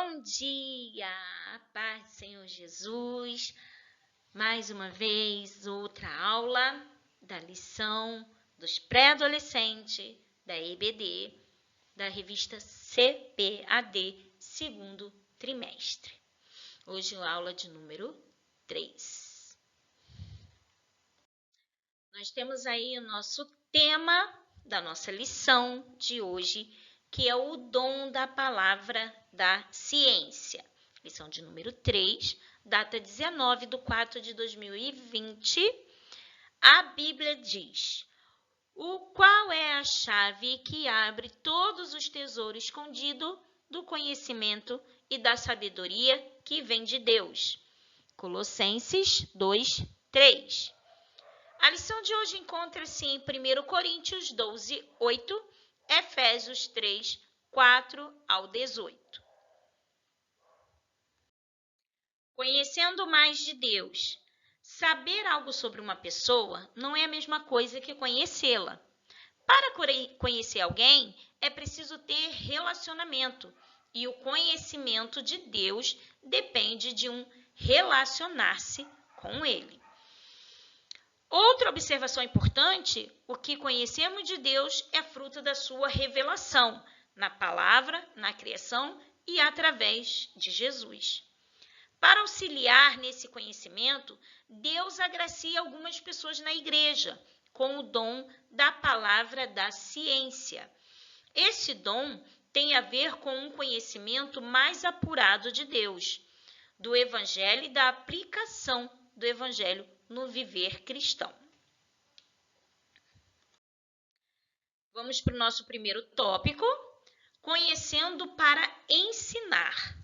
Bom dia, a paz do Senhor Jesus. Mais uma vez, outra aula da lição dos pré-adolescentes da EBD, da revista CPAD, segundo trimestre. Hoje, a aula de número 3. Nós temos aí o nosso tema da nossa lição de hoje, que é o dom da palavra da ciência. Lição de número 3, data 19/4/2020. A Bíblia diz: qual é a chave que abre todos os tesouros escondidos do conhecimento e da sabedoria que vem de Deus? Colossenses 2, 3. A lição de hoje encontra-se em 1 Coríntios 12, 8, Efésios 3, 4 ao 18. Conhecendo mais de Deus. Saber algo sobre uma pessoa não é a mesma coisa que conhecê-la. Para conhecer alguém, é preciso ter relacionamento, e o conhecimento de Deus depende de um relacionar-se com Ele. Outra observação importante: o que conhecemos de Deus é fruto da sua revelação, na palavra, na criação e através de Jesus. Para auxiliar nesse conhecimento, Deus agracia algumas pessoas na igreja com o dom da palavra da ciência. Esse dom tem a ver com um conhecimento mais apurado de Deus, do Evangelho e da aplicação do Evangelho no viver cristão. Vamos para o nosso primeiro tópico: conhecendo para ensinar.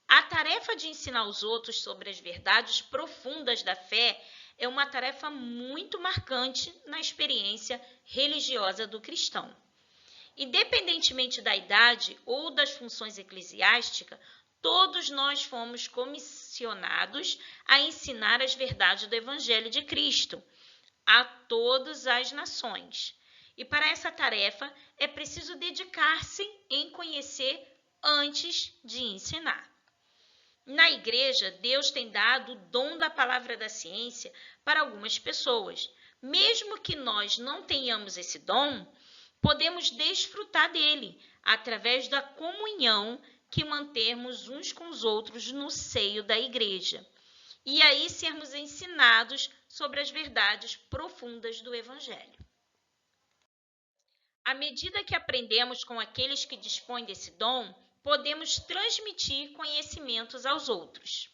A tarefa de ensinar os outros sobre as verdades profundas da fé é uma tarefa muito marcante na experiência religiosa do cristão. Independentemente da idade ou das funções eclesiásticas, todos nós fomos comissionados a ensinar as verdades do Evangelho de Cristo a todas as nações. E para essa tarefa é preciso dedicar-se em conhecer antes de ensinar. Na igreja, Deus tem dado o dom da palavra da ciência para algumas pessoas. Mesmo que nós não tenhamos esse dom, podemos desfrutar dele através da comunhão que mantemos uns com os outros no seio da igreja. E aí sermos ensinados sobre as verdades profundas do Evangelho. À medida que aprendemos com aqueles que dispõem desse dom, podemos transmitir conhecimentos aos outros.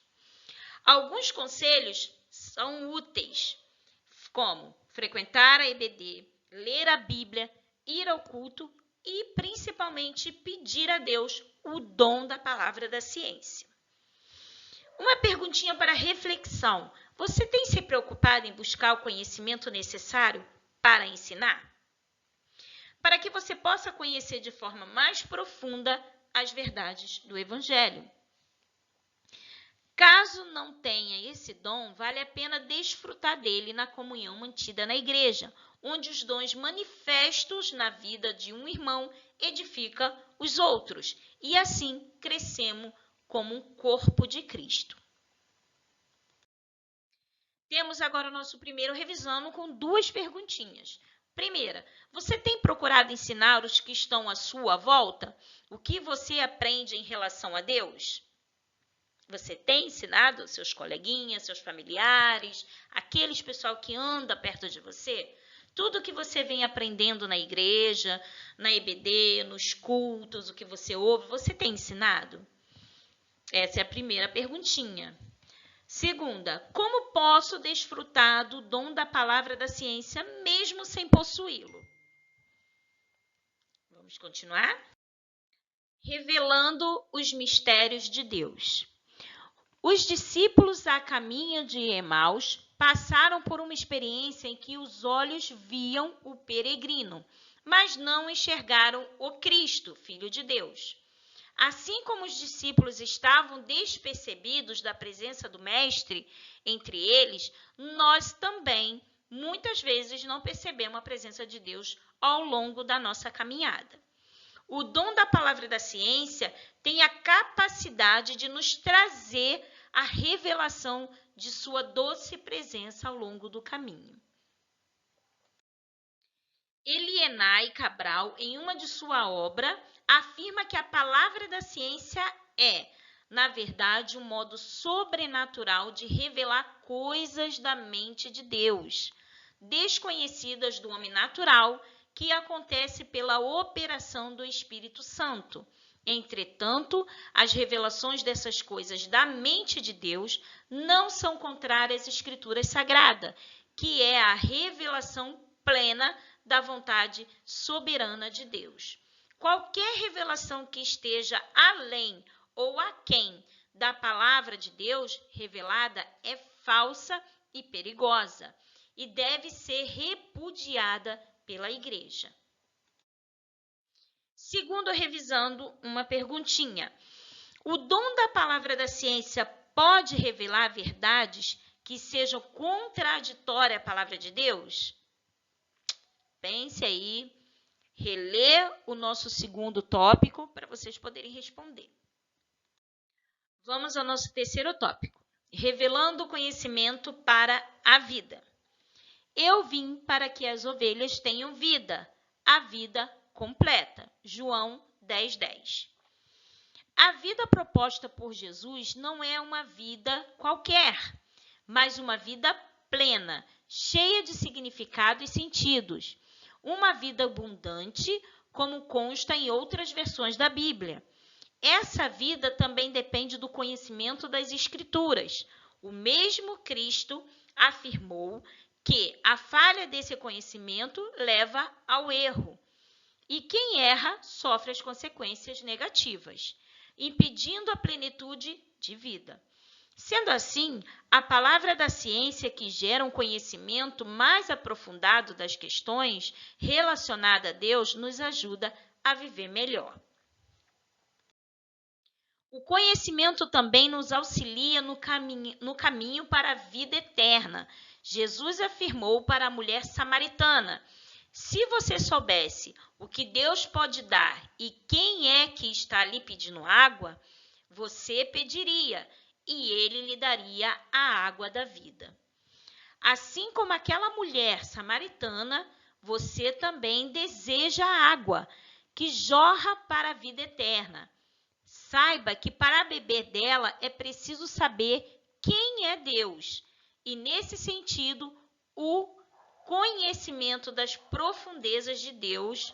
Alguns conselhos são úteis, como frequentar a EBD, ler a Bíblia, ir ao culto e, principalmente, pedir a Deus o dom da palavra da ciência. Uma perguntinha para reflexão: você tem se preocupado em buscar o conhecimento necessário para ensinar? Para que você possa conhecer de forma mais profunda as verdades do Evangelho. Caso não tenha esse dom, vale a pena desfrutar dele na comunhão mantida na igreja, onde os dons manifestos na vida de um irmão edificam os outros, e assim crescemos como um corpo de Cristo. Temos agora o nosso primeiro revisando com 2 perguntinhas. Primeira, você tem procurado ensinar os que estão à sua volta o que você aprende em relação a Deus? Você tem ensinado aos seus coleguinhas, seus familiares, aqueles pessoal que anda perto de você? Tudo que você vem aprendendo na igreja, na EBD, nos cultos, o que você ouve, você tem ensinado? Essa é a primeira perguntinha. Segunda, como posso desfrutar do dom da palavra da ciência mesmo sem possuí-lo? Vamos continuar? Revelando os mistérios de Deus. Os discípulos a caminho de Emaús passaram por uma experiência em que os olhos viam o peregrino, mas não enxergaram o Cristo, Filho de Deus. Assim como os discípulos estavam despercebidos da presença do Mestre entre eles, nós também, muitas vezes, não percebemos a presença de Deus ao longo da nossa caminhada. O dom da palavra da ciência tem a capacidade capacidade de nos trazer a revelação de sua doce presença ao longo do caminho. Elienay Cabral, em uma de sua obra, afirma que a palavra da ciência é, na verdade, um modo sobrenatural de revelar coisas da mente de Deus, desconhecidas do homem natural, que acontece pela operação do Espírito Santo. Entretanto, as revelações dessas coisas da mente de Deus não são contrárias às Escrituras Sagradas, que é a revelação plena da vontade soberana de Deus. Qualquer revelação que esteja além ou aquém da palavra de Deus revelada é falsa e perigosa e deve ser repudiada pela igreja. Segundo, revisando uma perguntinha. O dom da palavra da ciência pode revelar verdades que sejam contraditórias à palavra de Deus? Pense aí, relê o nosso segundo tópico para vocês poderem responder. Vamos ao nosso terceiro tópico, revelando o conhecimento para a vida. Eu vim para que as ovelhas tenham vida, a vida completa. João 10:10. A vida proposta por Jesus não é uma vida qualquer, mas uma vida plena, cheia de significado e sentidos. Uma vida abundante, como consta em outras versões da Bíblia. Essa vida também depende do conhecimento das Escrituras. O mesmo Cristo afirmou que a falha desse conhecimento leva ao erro. E quem erra sofre as consequências negativas, impedindo a plenitude de vida. Sendo assim, a palavra da ciência que gera um conhecimento mais aprofundado das questões relacionadas a Deus nos ajuda a viver melhor. O conhecimento também nos auxilia no caminho para a vida eterna. Jesus afirmou para a mulher samaritana: se você soubesse o que Deus pode dar e quem é que está lhe pedindo água, você pediria e ele lhe daria a água da vida. Assim como aquela mulher samaritana, você também deseja a água que jorra para a vida eterna. Saiba que para beber dela é preciso saber quem é Deus. E nesse sentido, o conhecimento das profundezas de Deus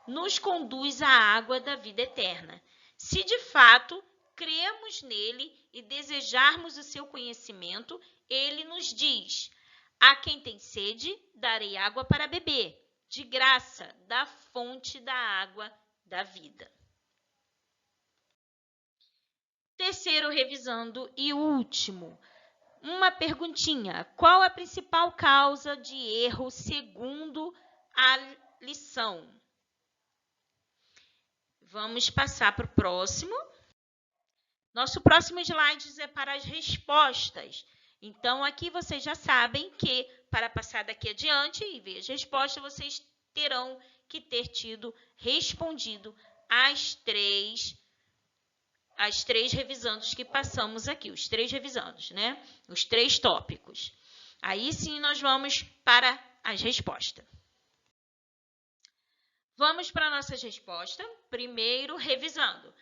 nos conduz à água da vida eterna. Se de fato cremos nele e desejarmos o seu conhecimento, ele nos diz: a quem tem sede, darei água para beber, de graça, da fonte da água da vida. Terceiro, revisando e último, uma perguntinha. Qual a principal causa de erro segundo a lição? Vamos passar para o próximo. Nosso próximo slide é para as respostas. Então, aqui vocês já sabem que, para passar daqui adiante e ver as respostas, vocês terão que ter respondido as três revisandos que passamos aqui, os três revisandos, né? Os três tópicos. Aí sim nós vamos para as respostas. Vamos para a nossa resposta. Primeiro, revisando.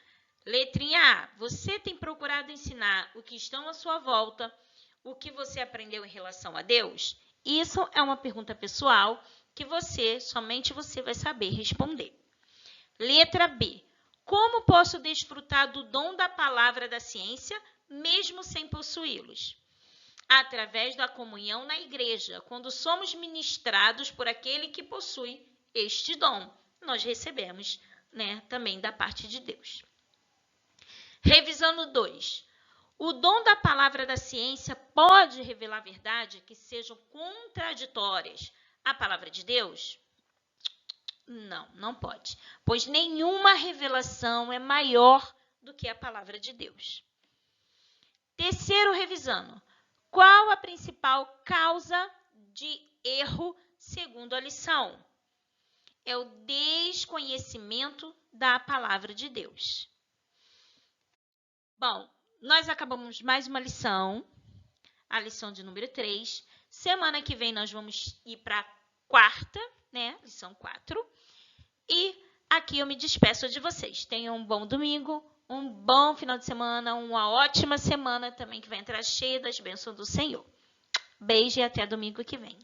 Letrinha A. Você tem procurado ensinar o que estão à sua volta, o que você aprendeu em relação a Deus? Isso é uma pergunta pessoal que somente você vai saber responder. Letra B. Como posso desfrutar do dom da palavra da ciência, mesmo sem possuí-los? Através da comunhão na igreja, quando somos ministrados por aquele que possui este dom. Nós recebemos, também da parte de Deus. Revisando 2. O dom da palavra da ciência pode revelar verdades que sejam contraditórias à palavra de Deus? Não, não pode, pois nenhuma revelação é maior do que a palavra de Deus. Terceiro, revisando. Qual a principal causa de erro segundo a lição? É o desconhecimento da palavra de Deus. Bom, nós acabamos mais uma lição, a lição de número 3. Semana que vem nós vamos ir para a quarta, né? Lição 4. E aqui eu me despeço de vocês. Tenham um bom domingo, um bom final de semana, uma ótima semana também que vai entrar cheia das bênçãos do Senhor. Beijo e até domingo que vem.